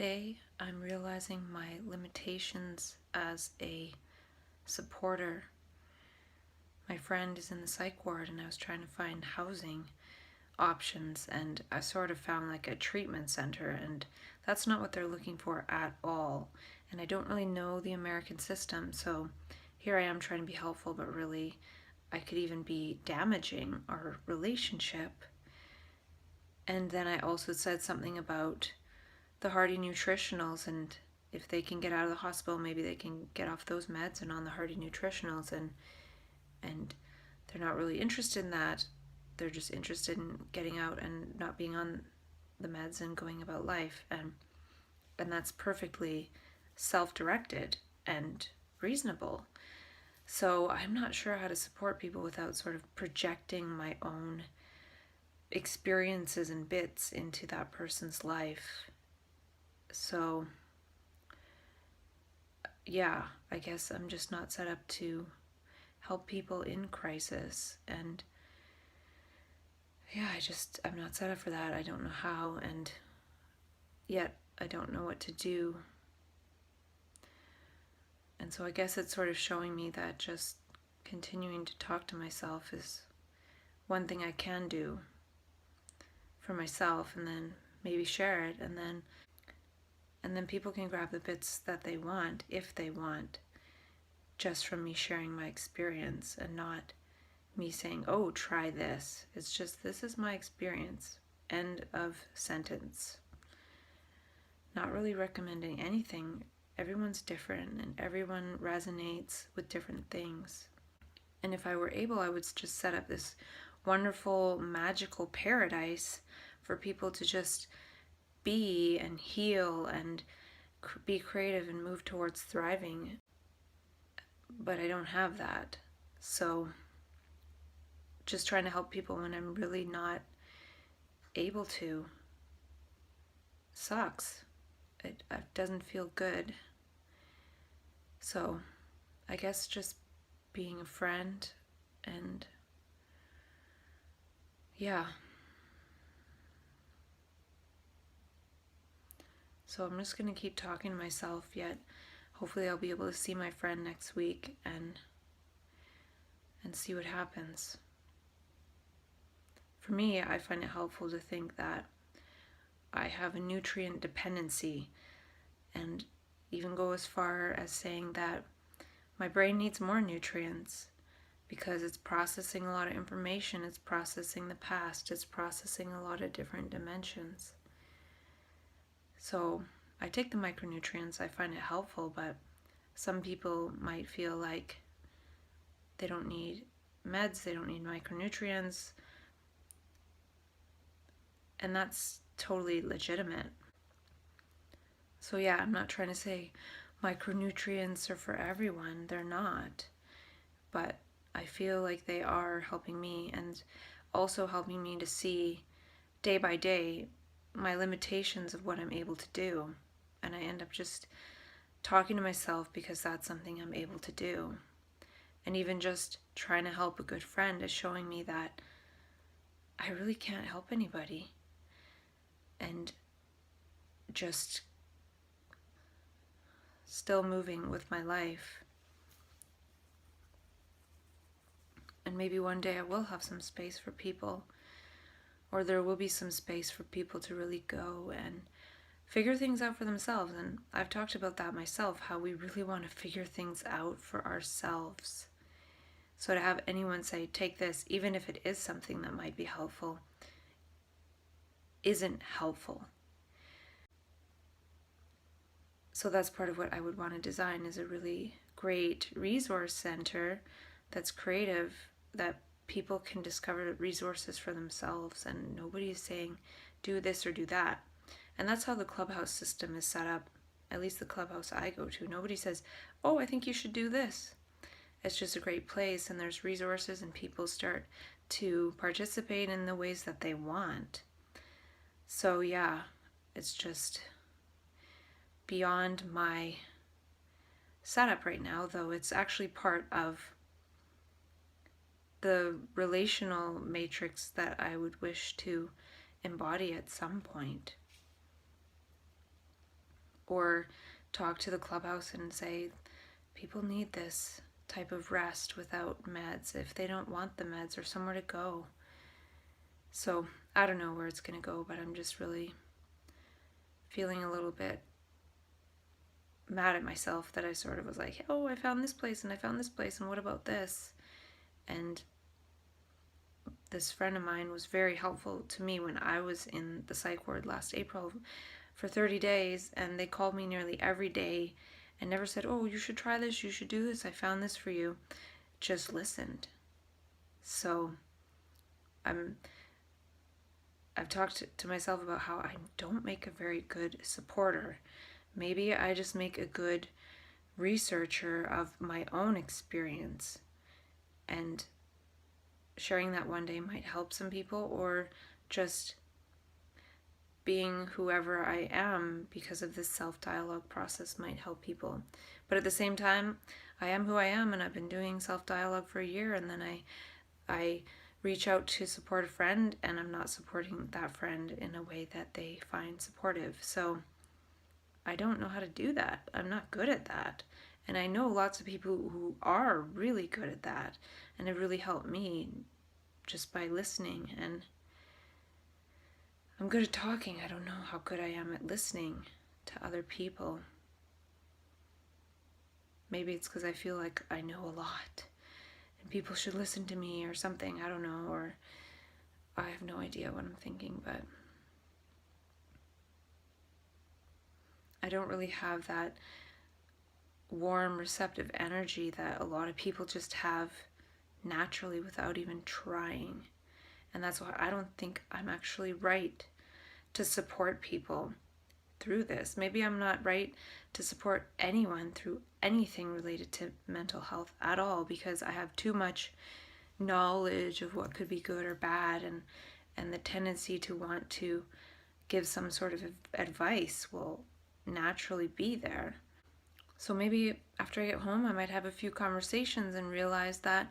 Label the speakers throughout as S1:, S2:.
S1: Today, I'm realizing my limitations as a supporter. My friend is in the psych ward, and I was trying to find housing options, and I sort of found like a treatment center, and that's not what they're looking for at all. And I don't really know the American system, so here I am trying to be helpful, but really I could even be damaging our relationship. And then I also said something about the Hardy Nutritionals, and if they can get out of the hospital, maybe they can get off those meds and on the Hardy Nutritionals, and they're not really interested in that. They're just interested in getting out and not being on the meds and going about life, and that's perfectly self-directed and reasonable. So I'm not sure how to support people without sort of projecting my own experiences and bits into that person's life. So yeah, I guess I'm just not set up to help people in crisis, and yeah, I'm not set up for that. I don't know how, and yet I don't know what to do. And so I guess it's sort of showing me that just continuing to talk to myself is one thing I can do for myself, and then maybe share it, and then people can grab the bits that they want, if they want, just from me sharing my experience, and not me saying, oh, try this. It's just, this is my experience. End of sentence. Not really recommending anything. Everyone's different, and everyone resonates with different things. And if I were able, I would just set up this wonderful, magical paradise for people to just be and heal and be creative and move towards thriving. But I don't have that. So just trying to help people when I'm really not able to sucks. It doesn't feel good. So I guess just being a friend, and yeah. So I'm just going to keep talking to myself, yet hopefully I'll be able to see my friend next week and see what happens. For me, I find it helpful to think that I have a nutrient dependency, and even go as far as saying that my brain needs more nutrients because it's processing a lot of information, it's processing the past, it's processing a lot of different dimensions. So I take the micronutrients, I find it helpful, but some people might feel like they don't need meds, they don't need micronutrients, and that's totally legitimate. So yeah, I'm not trying to say micronutrients are for everyone, they're not, but I feel like they are helping me, and also helping me to see day by day my limitations of what I'm able to do. And I end up just talking to myself because that's something I'm able to do. And even just trying to help a good friend is showing me that I really can't help anybody. And just still moving with my life. And maybe one day I will have some space for people, or there will be some space for people to really go and figure things out for themselves. And I've talked about that myself, how we really want to figure things out for ourselves. So to have anyone say, take this, even if it is something that might be helpful, isn't helpful. So that's part of what I would want to design, is a really great resource center that's creative, that people can discover resources for themselves, and nobody's saying do this or do that. And that's how the clubhouse system is set up, at least the clubhouse I go to. Nobody says, oh, I think you should do this. It's just a great place, and there's resources, and people start to participate in the ways that they want. So yeah, it's just beyond my setup right now, though it's actually part of the relational matrix that I would wish to embody at some point. or talk to the clubhouse and say, people need this type of rest without meds if they don't want the meds or somewhere to go. So I don't know where it's going to go, but I'm just really feeling a little bit mad at myself that I sort of was like, oh, I found this place and I found this place and what about this? And this friend of mine was very helpful to me when I was in the psych ward last April for 30 days, and they called me nearly every day and never said, oh, you should try this, you should do this, I found this for you. Just listened. So I've talked to myself about how I don't make a very good supporter. Maybe I just make a good researcher of my own experience, and sharing that one day might help some people, or just being whoever I am because of this self-dialogue process might help people. But at the same time, I am who I am, and I've been doing self-dialogue for a year, and then I reach out to support a friend, and I'm not supporting that friend in a way that they find supportive. So I don't know how to do that. I'm not good at that. And I know lots of people who are really good at that, and it really helped me just by listening. And I'm good at talking. I don't know how good I am at listening to other people. Maybe it's because I feel like I know a lot and people should listen to me or something. I don't know, or I have no idea what I'm thinking, but I don't really have that warm, receptive energy that a lot of people just have naturally without even trying. And that's why I don't think I'm actually right to support people through this. Maybe I'm not right to support anyone through anything related to mental health at all, because I have too much knowledge of what could be good or bad, and the tendency to want to give some sort of advice will naturally be there. So maybe after I get home, I might have a few conversations and realize that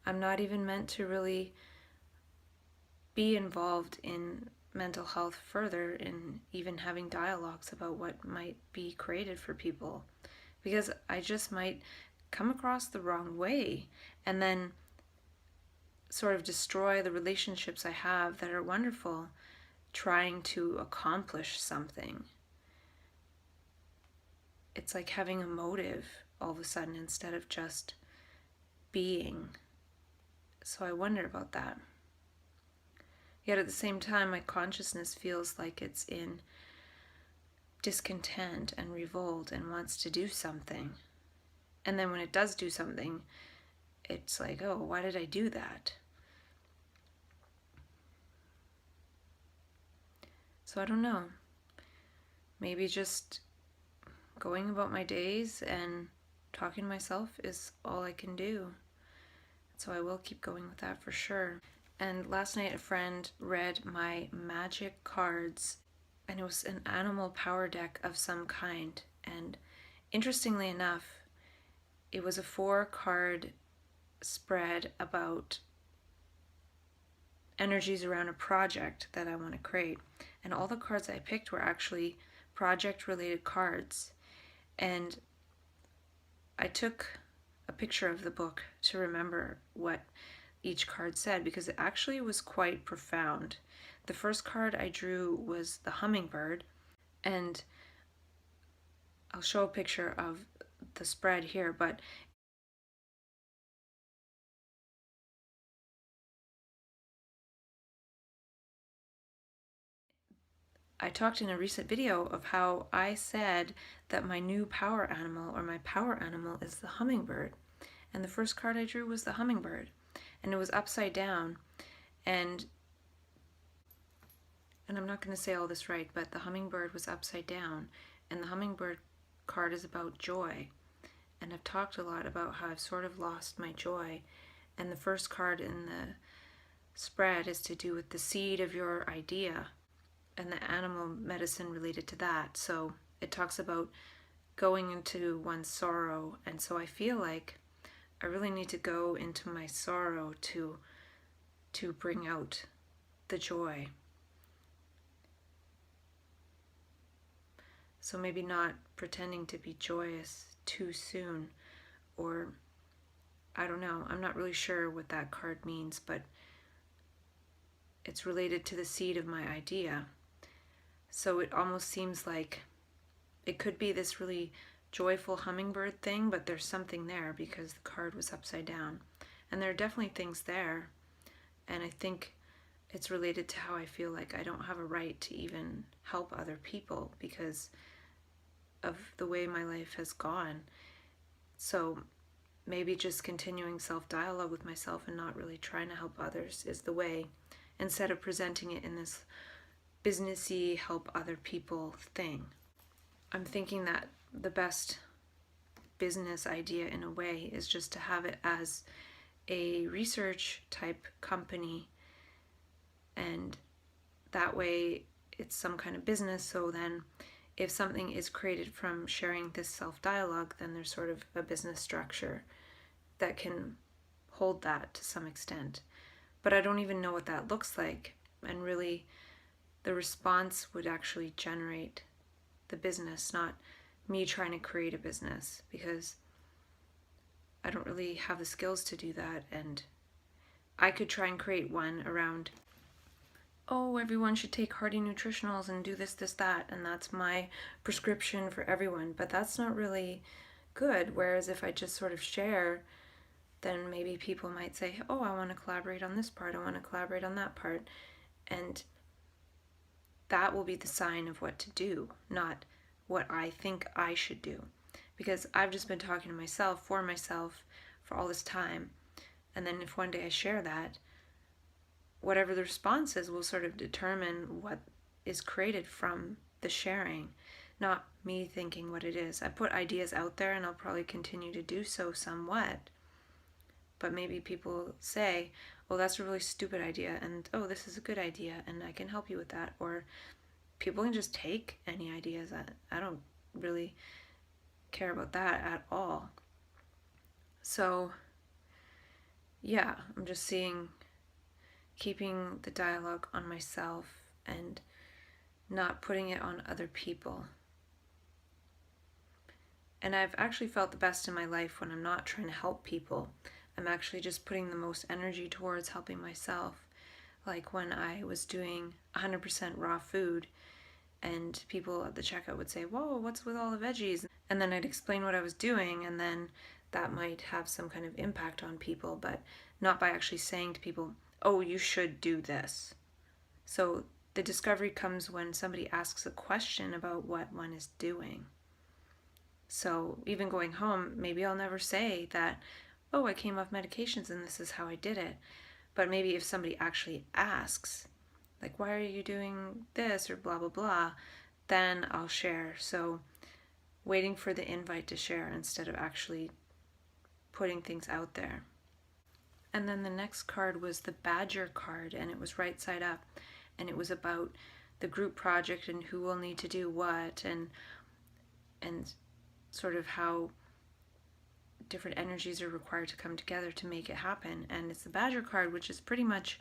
S1: I'm not even meant to really be involved in mental health further, in even having dialogues about what might be created for people, because I just might come across the wrong way and then sort of destroy the relationships I have that are wonderful, trying to accomplish something. It's like having a motive all of a sudden instead of just being. So I wonder about that. Yet at the same time, my consciousness feels like it's in discontent and revolt and wants to do something. And then when it does do something, it's like, oh, why did I do that? So I don't know. Maybe just going about my days and talking to myself is all I can do. So I will keep going with that for sure. And last night a friend read my magic cards, and it was an animal power deck of some kind. And interestingly enough, it was a 4-card spread about energies around a project that I want to create. And all the cards I picked were actually project-related cards. And I took a picture of the book to remember what each card said, because it actually was quite profound. The first card I drew was the hummingbird, and I'll show a picture of the spread here, but I talked in a recent video of how I said that my new power animal, or my power animal, is the hummingbird. And the first card I drew was the hummingbird, and it was upside down. And I'm not going to say all this right, but the hummingbird was upside down, and the hummingbird card is about joy. And I've talked a lot about how I've sort of lost my joy. And the first card in the spread is to do with the seed of your idea and the animal medicine related to that. So it talks about going into one's sorrow. And so I feel like I really need to go into my sorrow to bring out the joy. So maybe not pretending to be joyous too soon, or I don't know. I'm not really sure what that card means, but it's related to the seed of my idea. So it almost seems like it could be this really joyful hummingbird thing, but there's something there because the card was upside down. And there are definitely things there. And I think it's related to how I feel like I don't have a right to even help other people because of the way my life has gone. So maybe just continuing self-dialogue with myself and not really trying to help others is the way, instead of presenting it in this businessy help other people thing. I'm thinking that the best business idea in a way is just to have it as a research type company, and that way it's some kind of business. So then if something is created from sharing this self-dialogue, then there's sort of a business structure that can hold that to some extent. But I don't even know what that looks like, and really the response would actually generate the business, not me trying to create a business, because I don't really have the skills to do that. And I could try and create one around, oh, everyone should take hearty nutritionals and do this, that, and that's my prescription for everyone. But that's not really good. Whereas if I just sort of share, then maybe people might say, oh, I want to collaborate on this part, I want to collaborate on that part. And that will be the sign of what to do, not what I think I should do. Because I've just been talking to myself for all this time. And then if one day I share that, whatever the response is will sort of determine what is created from the sharing, not me thinking what it is. I put ideas out there and I'll probably continue to do so somewhat. But maybe people say, oh, that's a really stupid idea, and oh, this is a good idea, and I can help you with that. Or people can just take any ideas. I don't really care about that at all. So yeah, I'm just keeping the dialogue on myself and not putting it on other people. And I've actually felt the best in my life when I'm not trying to help people. I'm actually just putting the most energy towards helping myself. Like when I was doing 100% raw food, and people at the checkout would say, whoa, what's with all the veggies? And then I'd explain what I was doing, and then that might have some kind of impact on people, but not by actually saying to people, oh, you should do this. So the discovery comes when somebody asks a question about what one is doing. So even going home, maybe I'll never say that, oh, I came off medications and this is how I did it. But maybe if somebody actually asks, like, why are you doing this or blah, blah, blah, then I'll share. So waiting for the invite to share instead of actually putting things out there. And then the next card was the Badger card, and it was right side up. And it was about the group project and who will need to do what, and sort of how different energies are required to come together to make it happen. And it's the Badger card, which is pretty much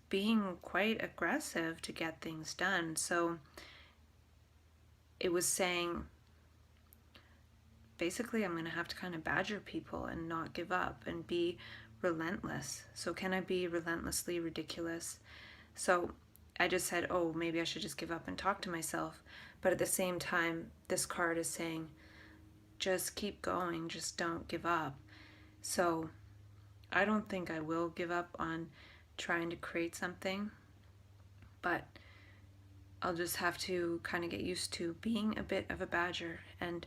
S1: being quite aggressive to get things done. So it was saying, basically, I'm going to have to kind of badger people and not give up and be relentless. So can I be relentlessly ridiculous? So I just said, oh, maybe I should just give up and talk to myself. But at the same time, this card is saying, just keep going, just don't give up. So I don't think I will give up on trying to create something, but I'll just have to kind of get used to being a bit of a badger. And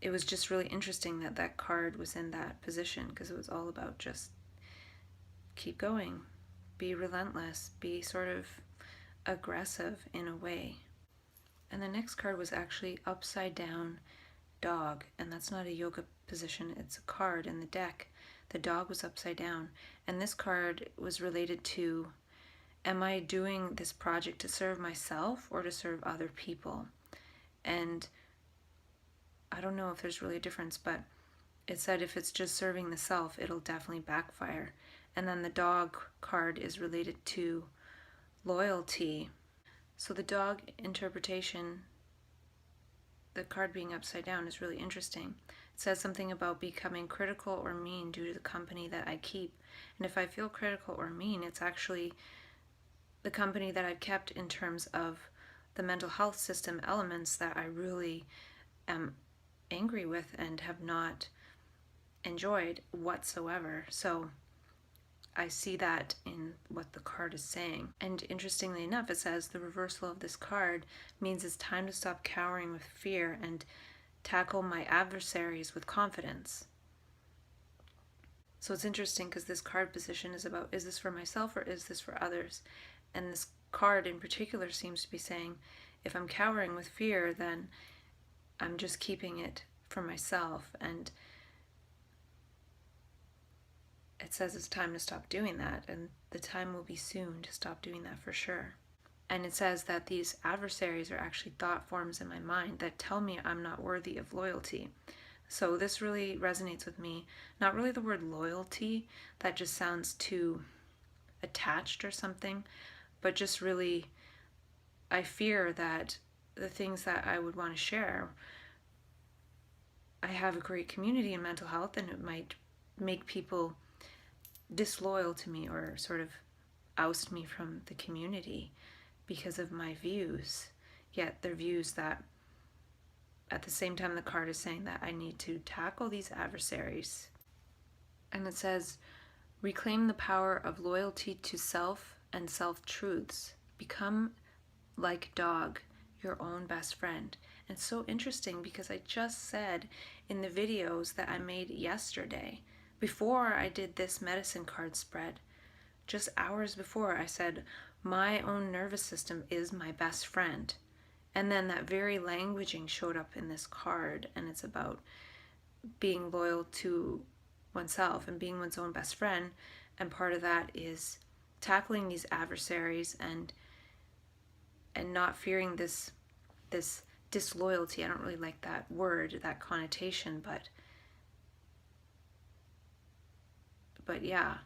S1: it was just really interesting that that card was in that position, because it was all about just keep going, be relentless, be sort of aggressive in a way. And the next card was actually upside down dog, and that's not a yoga position, it's a card in the deck. The dog was upside down, and this card was related to, am I doing this project to serve myself or to serve other people? And I don't know if there's really a difference, but it said if it's just serving the self, it'll definitely backfire. And then the dog card is related to loyalty. So the dog interpretation the card being upside down is really interesting. It says something about becoming critical or mean due to the company that I keep. And if I feel critical or mean, it's actually the company that I've kept in terms of the mental health system elements that I really am angry with and have not enjoyed whatsoever. So I see that in what the card is saying. And interestingly enough, it says the reversal of this card means it's time to stop cowering with fear and tackle my adversaries with confidence. So it's interesting because this card position is about, is this for myself or is this for others? And this card in particular seems to be saying, if I'm cowering with fear, then I'm just keeping it for myself. And it says it's time to stop doing that, and the time will be soon to stop doing that for sure. And it says that these adversaries are actually thought forms in my mind that tell me I'm not worthy of loyalty. So this really resonates with me. Not really the word loyalty, that just sounds too attached or something, but just really, I fear that the things that I would want to share, I have a great community in mental health, and it might make people disloyal to me or sort of oust me from the community because of my views. Yet they're views that at the same time the card is saying that I need to tackle these adversaries. And it says, reclaim the power of loyalty to self and self-truths. Become like dog, your own best friend. And it's so interesting because I just said in the videos that I made yesterday, before I did this medicine card spread, just hours before, I said, my own nervous system is my best friend. And then that very languaging showed up in this card, and it's about being loyal to oneself and being one's own best friend. And part of that is tackling these adversaries and not fearing this disloyalty. I don't really like that word, that connotation, but yeah,